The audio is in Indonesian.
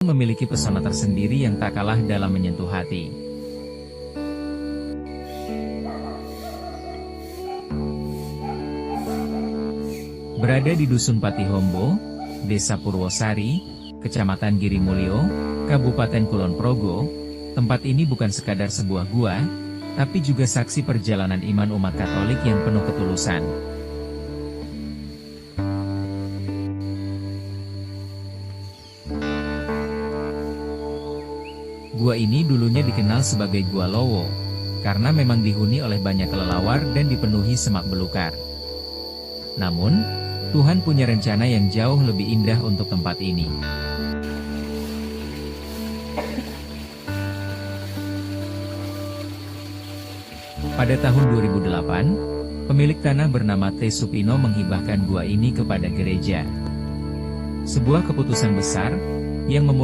memiliki pesona tersendiri yang tak kalah dalam menyentuh hati. Berada di Dusun Patihombo, Desa Purwosari, Kecamatan Girimulyo, Kabupaten Kulon Progo, tempat ini bukan sekadar sebuah gua, tapi juga saksi perjalanan iman umat Katolik yang penuh ketulusan. Gua ini dulunya dikenal sebagai Gua Lowo, karena memang dihuni oleh banyak kelelawar dan dipenuhi semak belukar. Namun, Tuhan punya rencana yang jauh lebih indah untuk tempat ini. Pada tahun 2008, pemilik tanah bernama T. Supino menghibahkan gua ini kepada gereja. Sebuah keputusan besar, yang memulai